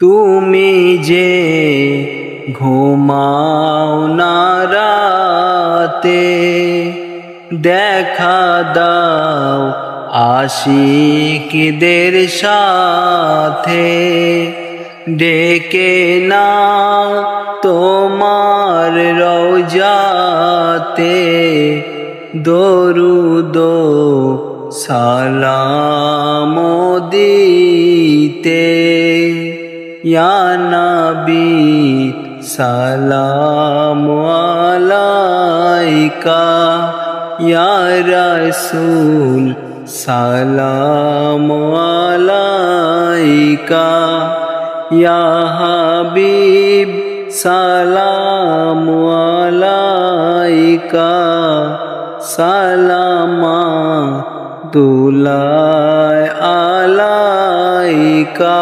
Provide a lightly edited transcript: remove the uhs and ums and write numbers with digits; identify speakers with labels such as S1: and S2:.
S1: তুমি যে ঘুমাও না রাতে, দেখা দাও আশিকদের সাথে, ডেকে নাও তোমার রওজাতে, দরুদ সালাম দিতে। ইয়া নবী সালাম আলাইকা, ইয়া রাসূল সালাম আলাইকা, ইয়া হাবিব সালাম আলাইকা, সালামাতুল্লাহ আলাইকা।